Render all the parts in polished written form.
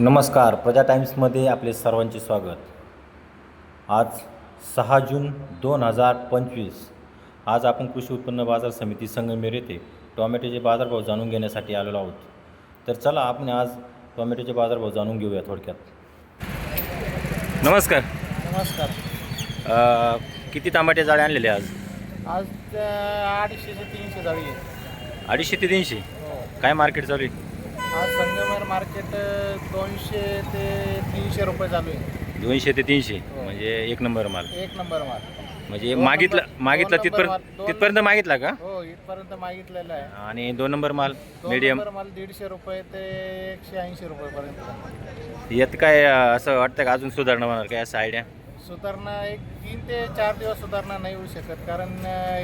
नमस्कार, प्रजा टाइम्समध्ये आपले सर्वांचे स्वागत. आज 6 जून 2025. आज आपण कृषी उत्पन्न बाजार समिती संगमेर येथे टोमॅटोचे बाजारभाव जाणून घेण्यासाठी आलेलो आहोत. तर चला आपण आज टोमॅटोचे बाजारभाव जाणून घेऊया थोडक्यात. नमस्कार. नमस्कार. किती टमाटे जाळे आणलेले आज? आज 250 ते 300 जाळी आहे. 250 ते 300. हो. काय मार्केट चालू आहे? आज संगमेर मार्केट 200 ते 300 रुपये चालू आहे. 200 ते 300. हो. म्हणजे एक नंबर माल. एक नंबर माल. म्हणजे दोन मागितला नंबर तिथपर्यंत मागितला का? हो, इथपर्यंत मागितलेला आहे. आणि 2 नंबर माल दोन मीडियम नंबर माल 150 रुपये ते 180 रुपयेपर्यंत. यात काय असं वाटतं का अजून सुधारणा होणार काय असं आयडिया? सुधारणा एक 3 ते 4 दिवस सुधारणा नाही होऊ शकत, कारण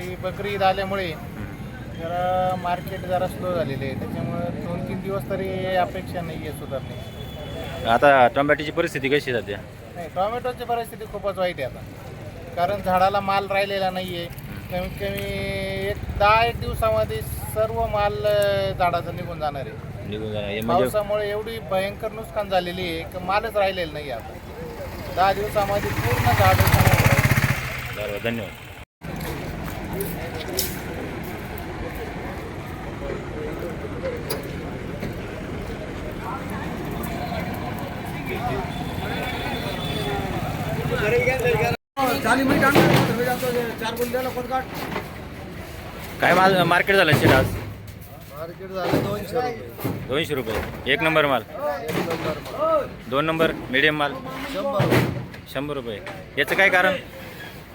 ही बकरी ईद आल्यामुळे जरा मार्केट जरा स्लो झालेले आहे. त्याच्यामुळे 2-3 दिवस तरी अपेक्षा नाही आहे सुधारणे. आता टोमॅटोची परिस्थिती कशी आहे सध्या? नाही, टोमॅटोची परिस्थिती खूपच वाईट आहे आता, कारण झाडाला माल राहिलेला नाही आहे. कमीत कमी 10-1 दिवसामध्ये सर्व माल झाडाचं निघून जाणार आहे. निघून म्हणजे पावसामुळे एवढी भयंकर नुकसान झालेली आहे की मालच राहिलेलं नाही आता. 10 दिवसामध्ये पूर्ण झाड बरोबर. धन्यवाद. काय माल मार्केट झालं शेट आज? मार्केट झालं 200 रुपये. 200 रुपये. एक नंबर माल. 2 नंबर मीडियम माल 100 रुपये. याचं काय कारण?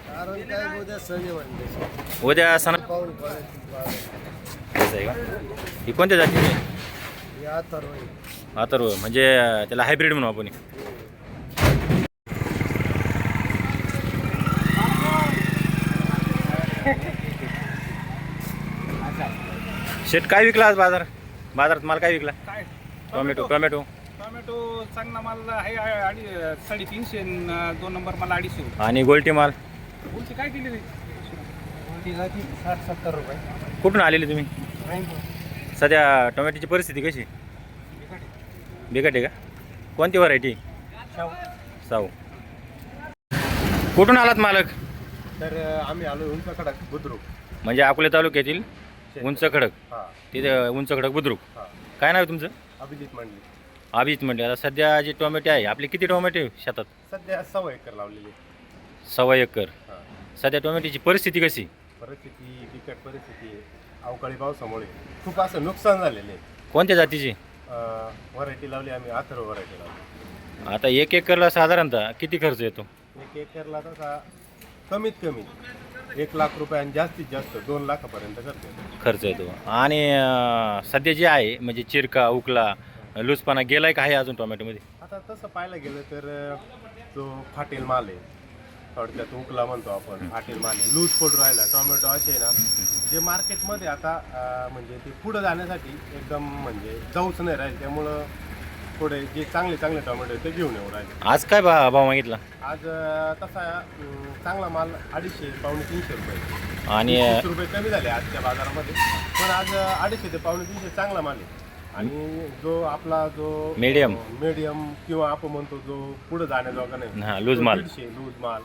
कारण काय, उद्या सण म्हणते, उद्या सण पाऊल आहे का? ही कोणत्या जातीची? अथर्व. म्हणजे त्याला हायब्रिड म्हणू आपण. शेट काय विकला आज बाजारात माल काय विकला? काय टोमॅटो चांगला माल आहे 350. 2 नंबर माल 250. आणि गोल्टी माल उलटी काय केली? 60-70 रुपये. कुठून आलेले तुम्ही? सध्या टोमॅटोची परिस्थिती कशी? बिकट आहे का? कोणती व्हरायटी? साऊ. कुठून आलात मालक? तर आम्ही आलो उंच खडक बुद्रुक. म्हणजे अकोले तालुक्यातील उंच खडक. हां. तिथे उंच खडक बुद्रुक. हां. काय नाव आहे तुमचं? अभिजित मंडळी. अभिजित म्हणजे आता सध्या जे टोमॅटो आहे आपले किती टोमॅटो आहे शेतात? सध्या 1.25 एकर लावलेली. 1.25 एकर. हां. सध्या टोमॅटोची परिस्थिती कशी? परिस्थिती बिकट परिस्थिती आहे. अवकाळी पावसामुळे खूप असं नुकसान झालेलं आहे. कोणत्या जातीची? व्हरायटी लावली आम्ही, अथर्व व्हरायटी लावली. आता 1 एकरला साधारणतः किती खर्च येतो? 1 एकरला तसा कमीत कमी 1 लाख रुपये आणि जास्तीत जास्त 2 लाखापर्यंत खर्च येतो. आणि सध्या जे आहे म्हणजे चिरका उकला लूजपणा गेलाय का आहे अजून टोमॅटोमध्ये? आता तसं पाहायला गेलं तर जो फाटेल माल आहे, थोडक्यात उकला म्हणतो आपण, फाटेल माल आहे, लूज पडून राहिला टोमॅटो असे ना, जे मार्केटमध्ये आता म्हणजे ते पुढं जाण्यासाठी एकदम म्हणजे जाऊच नाही राहील. त्यामुळं पुढे जे चांगले टोमॅटो ते घेऊन येऊ राहिले. आज काय भाव मागितला? आज तसा चांगला माल 250-300 रुपये. आणि 20 रुपये कमी झाले आजच्या बाजारामध्ये, पण आज 250 ते 250 चांगला माल आहे. आणि जो आपला जो मीडियम किंवा आपण म्हणतो जो पुढे जाण्याजोगा नाही, हां, लूज माल 150 लूज माल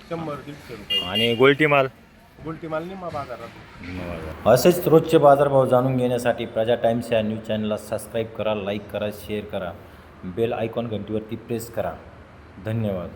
100-150 रुपये. आणि गोल्टी माल निम्मा बाजारात. असेच रोजचे बाजारभाव जाणून घेण्यासाठी प्रजा टाइम्स या न्यूज चॅनलला सबस्क्राईब करा, लाईक करा, शेअर करा, बेल आयकॉन घंटीवरती प्रेस करा. धन्यवाद.